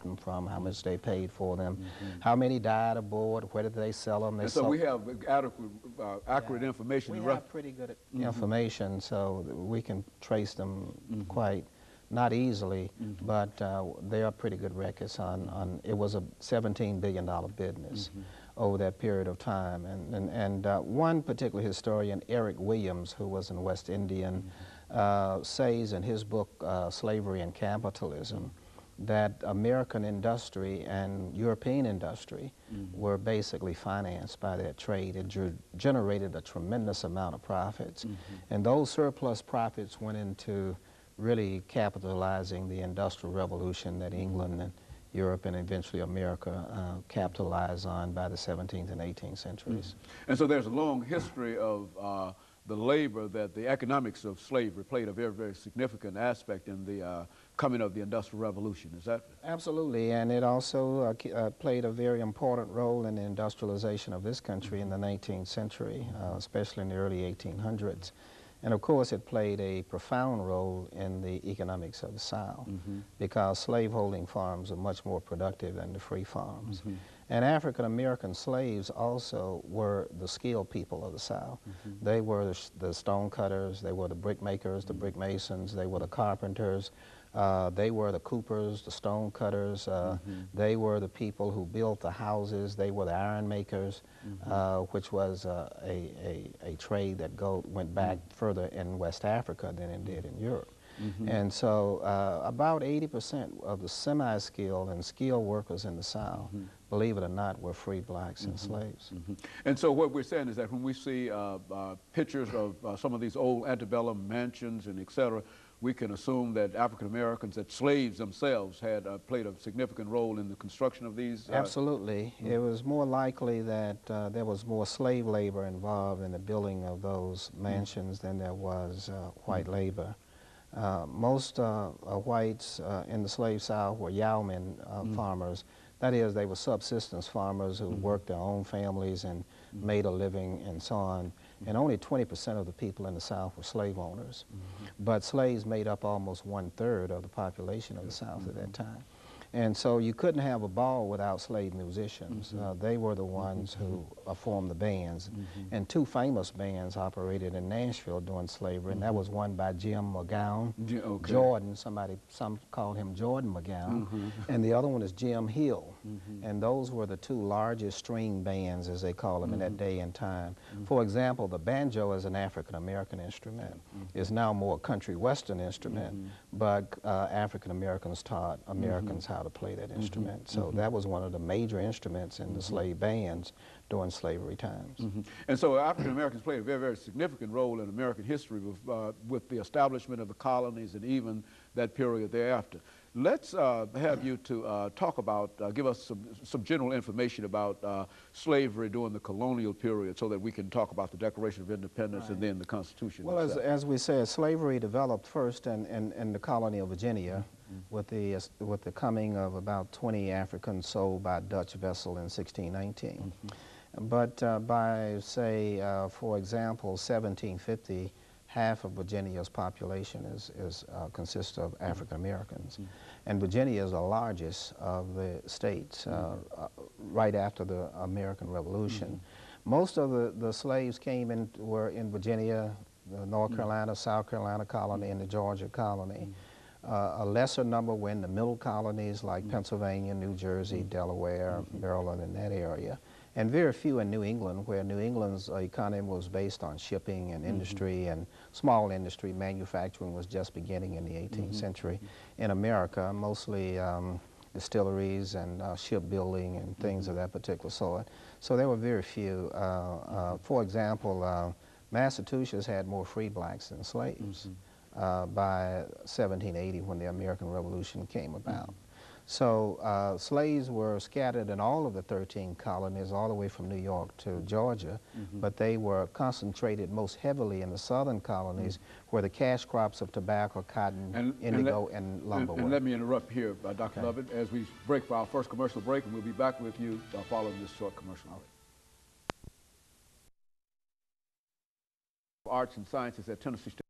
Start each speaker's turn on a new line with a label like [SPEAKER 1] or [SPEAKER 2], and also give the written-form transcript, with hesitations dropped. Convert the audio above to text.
[SPEAKER 1] them from, how much they paid for them, how many died aboard, where did they sell them.
[SPEAKER 2] And so we have adequate, accurate information.
[SPEAKER 1] We have pretty good information, so we can trace them quite, not easily, but they are pretty good records on it was a $17 billion business over that period of time. And one particular historian, Eric Williams, who was an West Indian, says in his book, Slavery and Capitalism, that American industry and European industry were basically financed by that trade. It generated a tremendous amount of profits. And those surplus profits went into really capitalizing the Industrial Revolution that England and Europe and eventually America capitalized on by the 17th and 18th centuries.
[SPEAKER 2] And so there's a long history of the labor that the economics of slavery played a very, very significant aspect in the coming of the Industrial Revolution. Is that? Absolutely,
[SPEAKER 1] and it also played a very important role in the industrialization of this country in the 19th century, especially in the early 1800s. And of course, it played a profound role in the economics of the South because slaveholding farms are much more productive than the free farms. And African-American slaves also were the skilled people of the South. They were the stone cutters, they were the brick makers, the brick masons, they were the carpenters, they were the coopers, the stone cutters, they were the people who built the houses, they were the iron makers, which was a trade that went back further in West Africa than it did in Europe. And so about 80% of the semi-skilled and skilled workers in the South, believe it or not, were free blacks and slaves.
[SPEAKER 2] And so what we're saying is that when we see pictures of some of these old antebellum mansions and et cetera, we can assume that African Americans, that slaves themselves had played a significant role in the construction of these?
[SPEAKER 1] Absolutely. It was more likely that there was more slave labor involved in the building of those mansions than there was white labor. Most whites in the slave South were yeoman farmers. That is, they were subsistence farmers who worked their own families and made a living and so on. And only 20% of the people in the South were slave owners. But slaves made up almost 1/3 of the population of the South at that time. And so you couldn't have a ball without slave musicians. They were the ones who formed the bands. And two famous bands operated in Nashville during slavery, and that was one by Jim McGowan, Jordan, some called him Jordan McGowan, and the other one is Jim Hill. And those were the two largest string bands, as they call them, in that day and time. For example, the banjo is an African-American instrument. It's now more a country western instrument, but African-Americans taught Americans how to play that instrument. So that was one of the major instruments in the slave bands during slavery times.
[SPEAKER 2] And so African Americans played a very, very significant role in American history with the establishment of the colonies and even that period thereafter. Let's have you to talk about, give us some general information about slavery during the colonial period so that we can talk about the Declaration of Independence and then the Constitution.
[SPEAKER 1] Well, as we said, slavery developed first in the colony of Virginia with the coming of about 20 Africans sold by a Dutch vessel in 1619. But by, say, for example, 1750, half of Virginia's population consists of African Americans. And Virginia is the largest of the states right after the American Revolution. Most of the slaves were in Virginia, the North Carolina, South Carolina colony, and the Georgia colony. A lesser number were in the middle colonies like Pennsylvania, New Jersey, Delaware, Maryland, and that area. And very few in New England, where New England's economy was based on shipping and industry and small industry. Manufacturing was just beginning in the 18th century. In America, mostly distilleries and shipbuilding and things of that particular sort. So there were very few. For example, Massachusetts had more free blacks than slaves by 1780 when the American Revolution came about. So slaves were scattered in all of the 13 colonies all the way from New York to Georgia, but they were concentrated most heavily in the southern colonies where the cash crops of tobacco, cotton, indigo, and lumber were.
[SPEAKER 2] And let me interrupt here, Dr. Lovett, as we break for our first commercial break, and we'll be back with you following this short commercial break. Arts and Sciences at Tennessee State